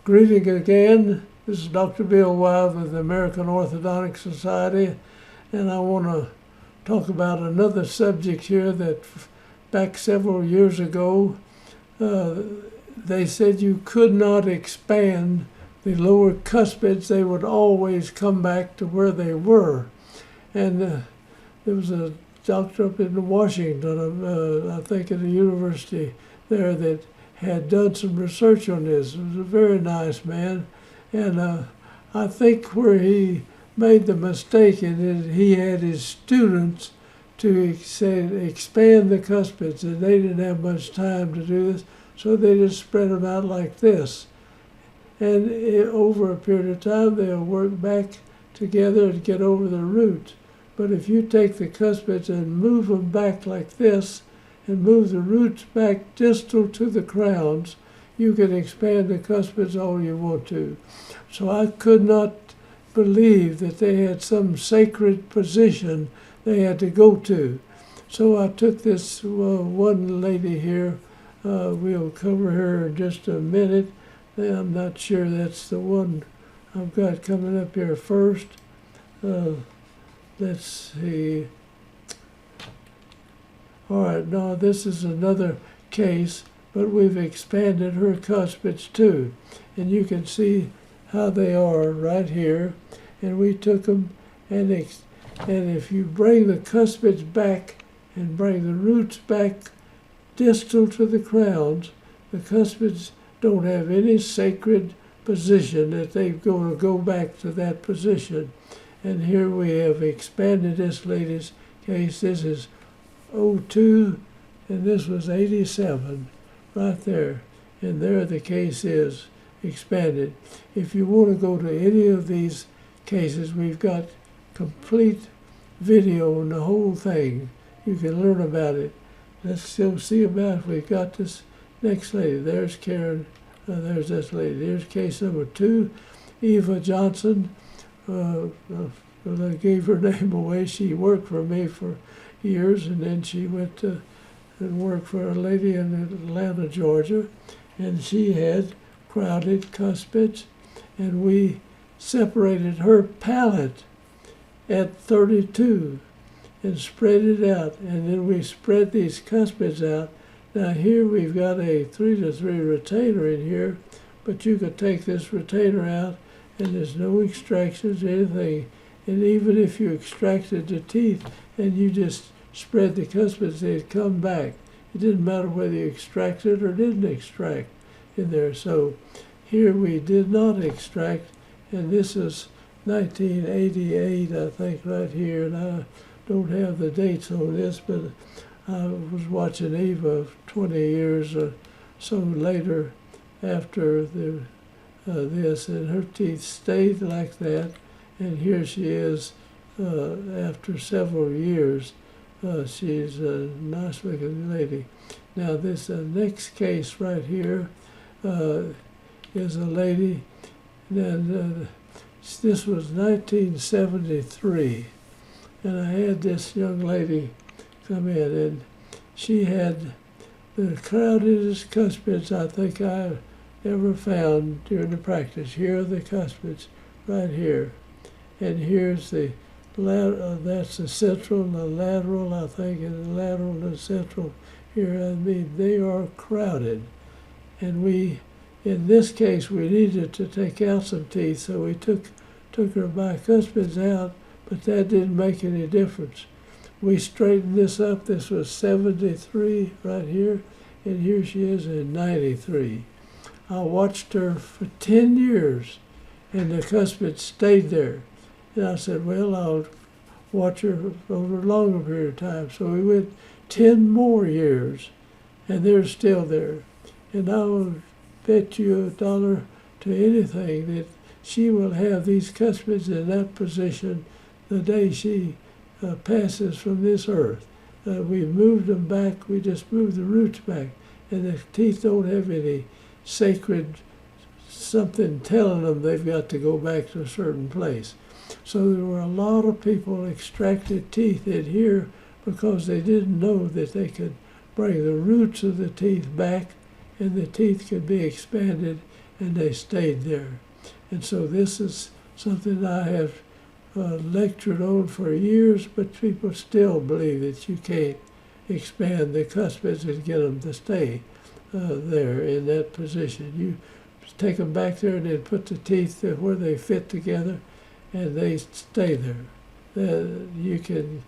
Greeting again. This is Dr. Bill Wyatt with the American Orthodontic Society, and I want to talk about another subject here that back several years ago, they said you could not expand the lower cuspids. They would always come back to where they were. And there was a doctor up in Washington, I think at the university there, that had done some research on this. He was a very nice man. And I think where he made the mistake is he had his students to expand the cuspids, and they didn't have much time to do this, so they just spread them out like this. And over a period of time, they'll work back together and get over the roots. But if you take the cuspids and move them back like this, and move the roots back distal to the crowns, you can expand the cuspids all you want to. So I could not believe that they had some sacred position they had to go to. So I took this one lady here, we'll cover her in just a minute. I'm not sure that's the one I've got coming up here first. Let's see. All right, now this is another case, but we've expanded her cuspids too. And you can see how they are right here. And we took them, and if you bring the cuspids back and bring the roots back distal to the crowns, the cuspids don't have any sacred position that they're going to go back to that position. And here we have expanded this lady's case. This is 02, and this was 87, right there. And there the case is expanded. If you want to go to any of these cases, we've got complete video on the whole thing. You can learn about it. Let's still see about it. We've got this next lady. There's Karen. There's this lady. There's case number 2, Eva Johnson. I gave her name away. She worked for me for years, and then she went to and worked for a lady in Atlanta, Georgia, and she had crowded cuspids, and we separated her palate at 32 and spread it out, and then we spread these cuspids out. Now here we've got a 3-to-3 retainer in here, but you could take this retainer out and there's no extractions or anything. And even if you extracted the teeth and you just spread the cuspids, they'd come back. It didn't matter whether you extracted or didn't extract in there. So here we did not extract, and this is 1988, I think, right here. And I don't have the dates on this, but I was watching Eva 20 years or so later after this, and her teeth stayed like that. And here she is after several years. She's a nice looking lady. Now this next case right here is a lady, and this was 1973. And I had this young lady come in, and she had the crowdedest cuspids I think I ever found during the practice. Here are the cuspids right here. And here's the that's the central and the lateral, I think, and the lateral and the central here. I mean, they are crowded. And in this case, we needed to take out some teeth, so we took her bicuspids out, but that didn't make any difference. We straightened this up. This was 73 right here, and here she is in 93. I watched her for 10 years, and the cuspid stayed there. And I said, well, I'll watch her over a longer period of time. So we went 10 more years, and they're still there. And I will bet you $1 to anything that she will have these cuspids in that position the day she passes from this earth. We moved them back. We just moved the roots back. And the teeth don't have any sacred something telling them they've got to go back to a certain place. So there were a lot of people extracted teeth in here because they didn't know that they could bring the roots of the teeth back and the teeth could be expanded and they stayed there. And so this is something I have lectured on for years, but people still believe that you can't expand the cuspids and get them to stay there in that position. You take them back there and then put the teeth where they fit together, and they stay there. You can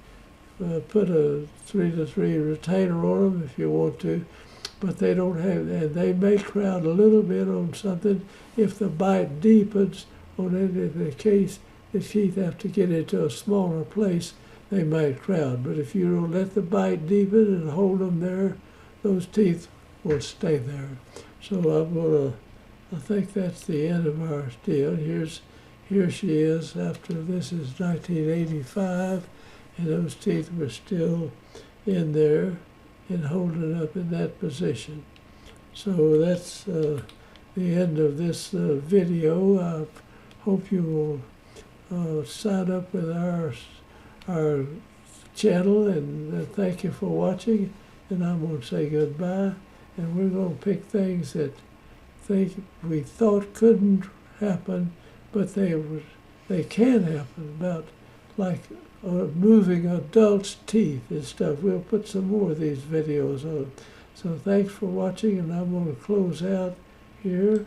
put a 3-to-3 retainer on them if you want to, but they don't have, and they may crowd a little bit on something if the bite deepens on it. In the case the teeth have to get into a smaller place, they might crowd. But if you don't let the bite deepen and hold them there, those teeth will stay there. So I think that's the end of our deal. Here she is after this is 1985, and those teeth were still in there and holding up in that position. So that's the end of this video. I hope you will sign up with our channel, and thank you for watching. And I'm going to say goodbye, and we're going to pick things that we thought couldn't happen, but they can happen, about like moving adults' teeth and stuff. We'll put some more of these videos on. So thanks for watching, and I'm going to close out here.